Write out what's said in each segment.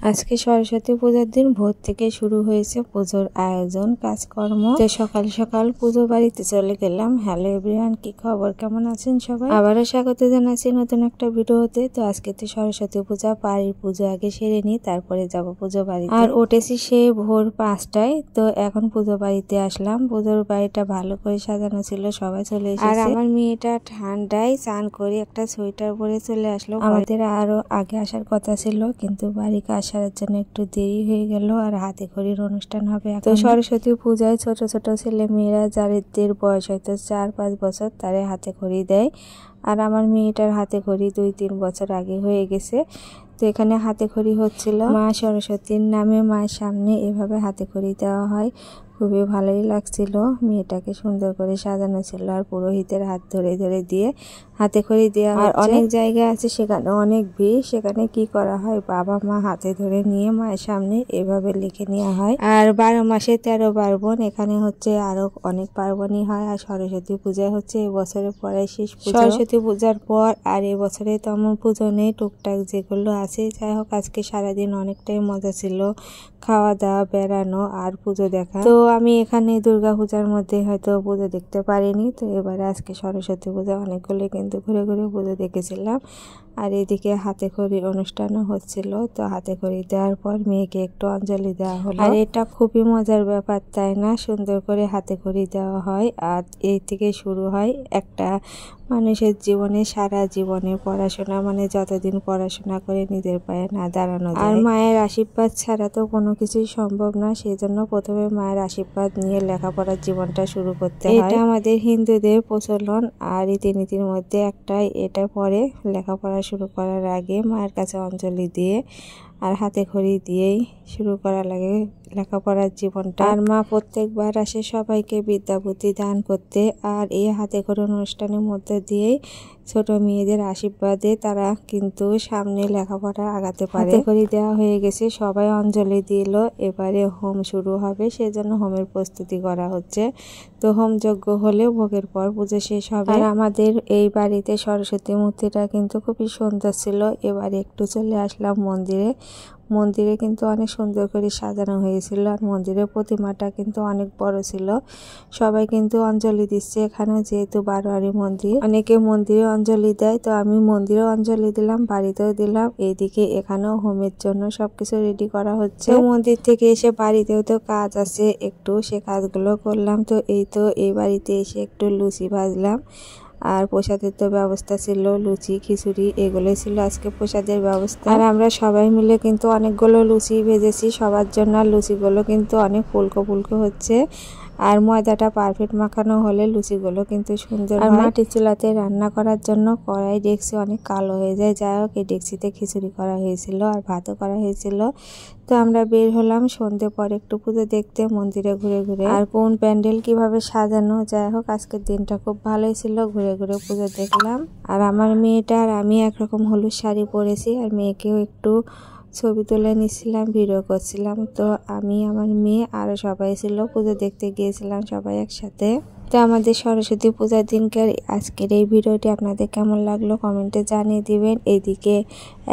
আজকে সরস্বতী পূজার দিন ভোর থেকে শুরু হয়েছে পুজোর আয়োজন কাজকর্ম। তো সকাল সকাল পুজো বাড়িতে চলে গেলাম। হ্যালো এভরিওয়ান, কি খবর, কেমন আছেন সবাই? আবারও স্বাগত জানাচ্ছি নতুন একটা ভিডিওতে। তো আজকে তো সরস্বতী পূজা, বাড়ির পুজো আগে সেরে নিই, তারপরে যাব পুজো বাড়িতে। আর উঠেছি সেই ভোর 5টায়। তো এখন পুজো বাড়িতে আসলাম। পুজোর বাড়িটা ভালো করে সাজানো ছিল, সবাই চলে এসেছে। আর আমার মেয়েটা ঠান্ডায় স্নান করে একটা সোয়েটার পরে চলে আসলো। আমাদের আরো আগে আসার কথা ছিল, কিন্তু বাড়িতে আসার জন্য একটু দেরি হয়ে গেল। আর হাতে খড়ির অনুষ্ঠান হবে। তো সরস্বতী পূজায় ছোট ছোট ছেলে মেয়েরা যাদের বয়স হয়তো 4-5 বছর, তারে হাতে খড়ি দেয়। আর আমার মেয়েটার হাতে খড়ি 2-3 বছর আগে হয়ে গেছে। তো এখানে হাতে খড়ি হচ্ছিল। মা সরস্বতীর নামে মায়ের সামনে এভাবে হাতে খড়ি দেওয়া হয়। খুবই ভালোই লাগছিল। মেয়েটাকে সুন্দর করে সাজানো ছিল। আর পুরোহিতের হাত ধরে ধরে দিয়ে হাতে খড়ি দেওয়া হয়। আর অনেক জায়গা আছে সেখানে অনেক ভিড়। সেখানে কি করা হয়, বাবা মা হাতে ধরে নিয়ে মায়ের সামনে এভাবে লিখে নেওয়া হয়। আর 12 মাসে 13 পার্বণ। এখানে হচ্ছে আরো অনেক পার্বণই হয়। আর সরস্বতী পূজা হচ্ছে এবছরের পরে শেষ পূজা। সরস্বতী পূজার পর আর এবছরে তেমন পুজো নেই, টুকটাক যেগুলো আছে। যাই হোক, আজকে সারাদিন অনেকটাই মজা ছিল, খাওয়া দাওয়া, বেড়ানো আর পুজো দেখা। তো আমি এখানে দুর্গা পূজার মধ্যে হয়তো পুজো দেখতে পারিনি। তো এবারে আজকে সরস্বতী পূজা অনেকগুলো কিন্তু ঘুরে ঘুরে পুজো দেখেছিলাম। আর এদিকে হাতে খড়ির অনুষ্ঠানও হচ্ছিল। তো হাতে খড়ি দেওয়ার পর মেয়েকে একটু অঞ্জলি দেওয়া হলো। আর এটা খুবই মজার ব্যাপার, তাই না? সুন্দর করে হাতে খড়ি দেওয়া হয়। আর এই থেকে শুরু হয় একটা মানুষের জীবনে, সারা জীবনে পড়াশোনা, মানে যতদিন পড়াশোনা করে নিজের পায়ে না দাঁড়ানো যায়। আর মায়ের আশীর্বাদ ছাড়া তো কোনো কিছুই সম্ভব না। সেই জন্য প্রথমে মায়ের আশীর্বাদ নিয়ে লেখাপড়ার জীবনটা শুরু করতে হয়। এটা আমাদের হিন্দুদের প্রচলন আর রীতিনীতির মধ্যে একটাই। এটা পরে লেখাপড়া শুরু করার আগে মায়ের কাছে অঞ্জলি দিয়ে আর হাতে খড়ি দিয়েই শুরু করা লাগে লেখাপড়ার জীবনটা। আর মা প্রত্যেকবার আসে সবাইকে বিদ্যা বুদ্ধি দান করতে। আর এই হাতে খড়ি অনুষ্ঠানের মধ্যে দিয়েই ছোট মেয়েদের আশীর্বাদে তারা কিন্তু সামনে লেখাপড়া আগাতে পারে। হাতে খড়ি দেওয়া হয়ে গেছে, সবাই অঞ্জলি দিল। এবারে হোম শুরু হবে, সেজন্য হোমের প্রস্তুতি করা হচ্ছে। তো হোম যজ্ঞ হলে ভোগের পর পুজো শেষ হবে। আর আমাদের এই বাড়িতে সরস্বতী মূর্তিটা কিন্তু খুবই সুন্দর ছিল। এবারে একটু চলে আসলাম মন্দিরে। মন্দিরে কিন্তু অনেক সুন্দর করে সাজানো হয়েছিল। আর মন্দিরের প্রতিমাটা কিন্তু অনেক বড় ছিল। সবাই কিন্তু অঞ্জলি দিচ্ছে এখানে, যেহেতু বারোয়ারি মন্দির, অনেকে মন্দিরে অঞ্জলি দেয়। তো আমি মন্দিরে অঞ্জলি দিলাম, বাড়িতেও দিলাম। এইদিকে এখানেও হোমের জন্য সবকিছু রেডি করা হচ্ছে। মন্দির থেকে এসে বাড়িতেও তো কাজ আছে একটু, সে কাজগুলো করলাম। তো এই বাড়িতে এসে একটু লুচি ভাজলাম। আর প্রসাদের তো ব্যবস্থা ছিল, লুচি খিচুড়ি এগুলোই ছিল আজকে প্রসাদের ব্যবস্থা। আর আমরা সবাই মিলে কিন্তু অনেকগুলো লুচি ভেজেছি সবার জন্য। লুচিগুলো কিন্তু অনেক ফুলকো ফুলকো হচ্ছে। আর ময়দাটা পারফেক্ট মাখানো হলে লুচিগুলো কিন্তু সুন্দর হয়। আর মাটির চুলাতে রান্না করার জন্য কড়াই ডেকচি অনেক কালো হয়ে যায়। যাই হোক, এই ডেকচিতে খিচুড়ি করা হয়েছিল আর ভাতও করা হয়েছিল। তো আমরা বের হলাম সন্ধ্যে পরে একটু পুজো দেখতে মন্দিরে ঘুরে ঘুরে, আর কোন প্যান্ডেল কিভাবে সাজানো। যাই হোক, আজকের দিনটা খুব ভালোই ছিল, ঘুরে ঘুরে পুজো দেখলাম। আর আমার মেয়েটা আর আমি একরকম হলুদ শাড়ি পরেছি। আর মেয়েকেও একটু ছবি তুলে নিচ্ছিলাম, ভিডিও করছিলাম। তো আমি, আমার মেয়ে আরো সবাই ছিল, পুজো দেখতে গিয়েছিলাম সবাই একসাথে। তো আমাদের সরস্বতী পূজার দিনকার আজকের এই ভিডিওটি আপনাদের কেমন লাগলো কমেন্টে জানিয়ে দিবেন। এইদিকে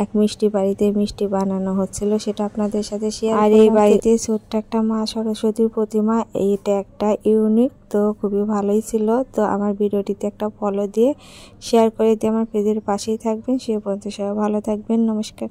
এক মিষ্টি বাড়িতে মিষ্টি বানানো হচ্ছিল, সেটা আপনাদের সাথে শেয়ার। আর এই বাড়িতে ছোট্ট একটা মা সরস্বতীর প্রতিমা, এইটা একটা ইউনিক। তো খুবই ভালোই ছিল। তো আমার ভিডিওটিতে একটা ফলো দিয়ে শেয়ার করে দিয়ে আমার পেজের পাশেই থাকবেন। সে পর্যন্ত সবাই ভালো থাকবেন। নমস্কার।